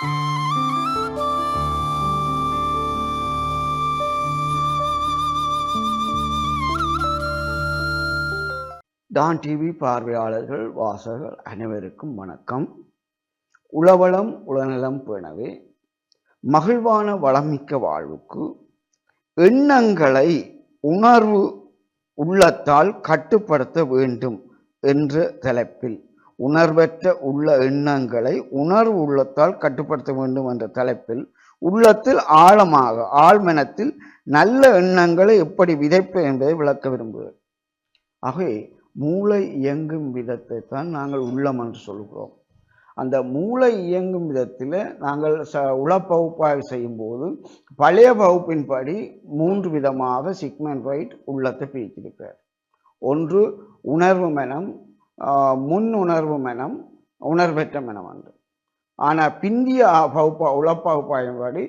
Don TV பார்வையாளர்கள் வாசகர்கள் அனைவருக்கும் வணக்கம். உளவளம் உளநலம் பேணவே மகிழ்வான வளமிக்க வாழ்வுக்கு எண்ணங்களை உணர்வு உள்ளத்தால் கட்டுப்படுத்த வேண்டும் என்ற தலைப்பில் உணர்வற்ற உள்ள எண்ணங்களை உணர்வு உள்ளத்தால் கட்டுப்படுத்த வேண்டும் என்ற தலைப்பில் உள்ளத்தில் ஆழமாக ஆழ்மனத்தில் நல்ல எண்ணங்களை எப்படி விதைப்பது என்பதை விளக்க விரும்புகிறேன். ஆகவே மூளை இயங்கும் விதத்தை தான் நாங்கள் உள்ளம் என்று சொல்கிறோம். அந்த மூளை இயங்கும் விதத்தில் நாங்கள் உளப்பகுப்பாய்வு செய்யும் போது பழைய வகுப்பின்படி 3 விதமாக சிக்மண்ட் ஃப்ராய்ட் உள்ளத்தை பிரித்திருக்கிறார். ஒன்று உணர்வு மனம், முன் உணர்வு மனம், உணர்வற்ற மனம் என்று. ஆனால் பிந்திய உளப்பகுப்பாய்வின்படி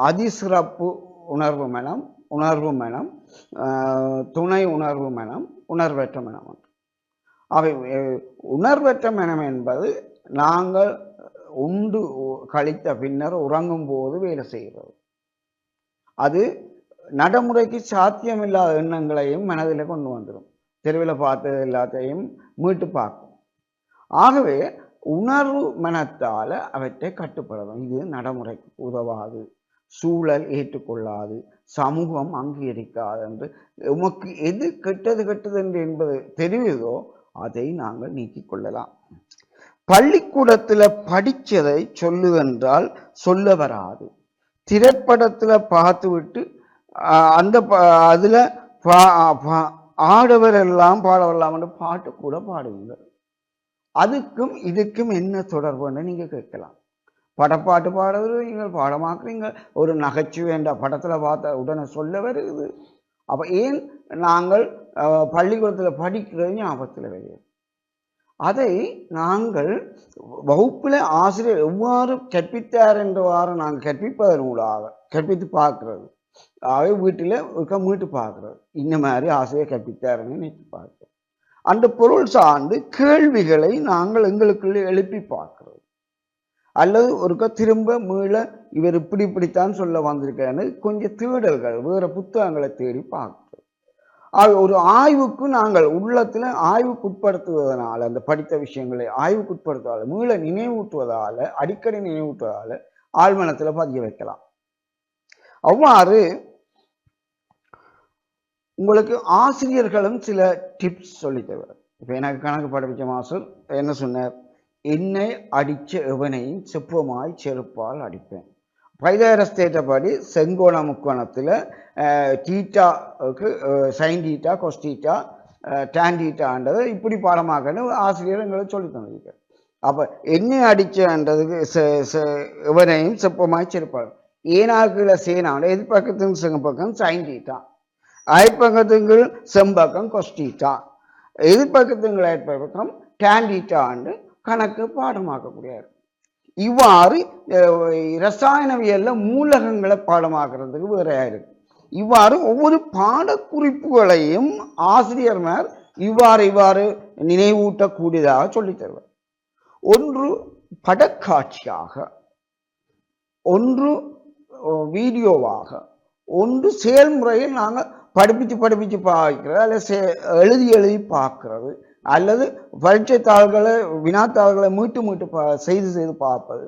அதிசிறப்பு உணர்வு மனம், உணர்வு மனம், துணை உணர்வு மனம், உணர்வற்ற மனம். அவை உணர்வற்ற மனம் என்பது நாங்கள் உண்டு கழித்த பின்னர் உறங்கும் போது வேலை செய்கிறது. அது நடைமுறைக்கு சாத்தியமில்லாத எண்ணங்களையும் மனதில் கொண்டு வந்துடும். தெருவில் பார்த்தது எல்லாத்தையும் மீட்டு பார்க்கும். ஆகவே உணர்வு மனத்தால் அவற்றை கட்டுப்படுத்தும். இது நடைமுறைக்கு உதவாது, சூழல் ஏற்றுக்கொள்ளாது, சமூகம் அங்கீகரிக்காது என்று உமக்கு எது கெட்டது என்று என்பது தெரியுதோ அதை நாங்கள் நீக்கிக் கொள்ளலாம். பள்ளிக்கூடத்தில் படித்ததை சொல்லுவென்றால் சொல்ல வராது. திரைப்படத்தில் பார்த்துவிட்டு அந்த அதில் ஆடவரெல்லாம் பாடவரலாம் என்று பாட்டு கூட பாடுவீங்கள். அதுக்கும் இதுக்கும் என்ன தொடர்புன்னு நீங்கள் கேட்கலாம். படப்பாட்டு பாடுறது நீங்கள் பாடமாக்குறீங்க, ஒரு நகைச்சுவை என்ற படத்தில் பார்த்த உடனே சொல்ல வருது. அப்போ ஏன் நாங்கள் பள்ளிக்கூடத்தில் படிக்கிறது ஞாபகத்தில் வருது? அதை நாங்கள் வகுப்பில் ஆசிரியர் எவ்வாறு கற்பித்தார் என்றவாறு நாங்கள் கற்பிப்பதன் ஊடாக கற்பித்து பார்க்கறது. ஆகவே வீட்டில் மீட்டு பார்க்கறது, இந்த மாதிரி ஆசிரியர் கற்பித்தாருன்னு நினைத்து பார்க்கிறோம். அந்த பொருள் சார்ந்து கேள்விகளை நாங்கள் எங்களுக்குள்ளே எழுப்பி பார்க்கிறோம். அல்லது ஒருக்க திரும்ப மீள இவர் இப்படித்தான் சொல்ல வந்திருக்காருன்னு கொஞ்சம் தேடல்கள் வேற புத்தகங்களை தேடி பார்க்கிறோம். ஒரு ஆய்வுக்கு நாங்கள் உள்ளத்தில் ஆய்வுக்குட்படுத்துவதனால, அந்த படித்த விஷயங்களை ஆய்வுக்குட்படுத்துவதால, மீள நினைவூட்டுவதால, அடிக்கடி நினைவூட்டுவதால ஆழ்மனத்தில் பதிய வைக்கலாம். அவ்வாறு உங்களுக்கு ஆசிரியர்களும் சில டிப்ஸ் சொல்லி தருவார். இப்போ எனக்கு கணக்கு படிப்பிச்ச மாஸ்டர் என்ன சொன்னார்? என்னை அடித்த எவனையும் செப்பமாய் செருப்பால் அடிப்பேன். பைதாகரஸ் தேற்றப்படி செங்கோண முக்கோணத்தில் டீட்டாவுக்கு சைன் டீட்டா, கொஸ் டீட்டா, டான் டீட்டான்றதை இப்படி பாடமாக்கன்னு ஆசிரியர் எங்களுக்கு சொல்லி தந்திருக்கார். அப்போ என்னை அடித்தன்றதுக்கு எவனையும் செப்பமாய் செருப்பால், ஏனாக்குள்ள சேனாவோட எதிர்பக்கத்துக்கு செங்கப்பக்கம் சைன் டீட்டா, அயற்பக்கத்துக்கு செம்பக்கம் கொஸ் டீட்டா, எதிர்பக்கத்துக்கு அயற்பக்கம் டான் டீட்டான்னு கணக்கு பாடமாக்கக்கூடியார். இவ்வாறு இரசாயனவியல்ல மூலகங்களை பாடமாக்குறதுக்கு வேற இருக்கு. இவ்வாறு ஒவ்வொரு பாடக்குறிப்புகளையும் ஆசிரியர்மார் இவ்வாறு நினைவூட்டக்கூடியதாக சொல்லி தருவார். ஒன்று படக்காட்சியாக, ஒன்று வீடியோவாக, ஒன்று செயல்முறையில் நாங்கள் படிப்பிச்சு பார்க்கிறது, அல்லது எழுதி பார்க்கிறது, அல்லது பரீட்சை தாள்களை வினாத்தாள்களை மீட்டு செய்து பார்ப்பது.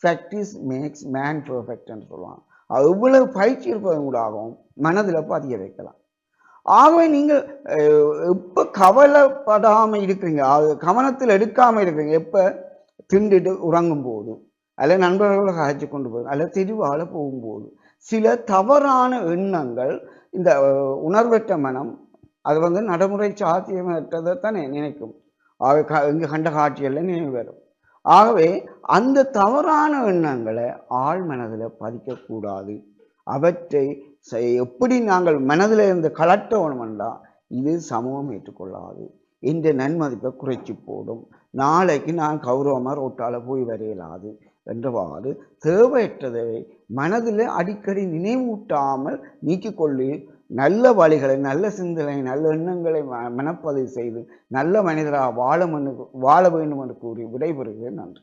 ப்ராக்டிஸ் மேக்ஸ் மேன் பெர்ஃபெக்ட் என்று சொல்லுவாங்க. அது இவ்வளவு பயிற்சி இருப்பதன் கூடாகவும் மனதில் பதிய வைக்கலாம். ஆகவே நீங்கள் எப்போ கவலைப்படாமல் இருக்கிறீங்க, அது கவனத்தில் எடுக்காமல் இருக்கிறீங்க, எப்போ திண்டுட்டு உறங்கும் போது, அல்லது நண்பர்களை காய்ச்சி கொண்டு போகுது, அல்லது தெருவால் போகும்போது சில தவறான எண்ணங்கள், இந்த உணர்வற்ற மனம் அது நடைமுறை சாத்தியமற்றதை தானே நினைக்கும். இங்கே கண்ட காட்சியெல்லாம் நினைவு வரும். ஆகவே அந்த தவறான எண்ணங்களை ஆழ் மனதில் பதிக்கக்கூடாது. அவற்றை எப்படி நாங்கள் மனதில் இருந்து கலட்டணும்னா இது சமூகம் ஏற்றுக்கொள்ளாது, இந்த நன்மதிப்பை குறைச்சி போடும், நாளைக்கு நான் கௌரவமாக ரோட்டால் போய் வரையலாது என்றவாறு தேவையற்றதை மனதில் அடிக்கடி நினைவூட்டாமல் நீக்கிக்கொள்ளி நல்ல வழிகளை, நல்ல சிந்தனை, நல்ல எண்ணங்களை மனப்பதிவு செய்து நல்ல மனிதராக வாழ வேண்டும் என்று கூறி விடைபெறுகிறேன். நன்றி.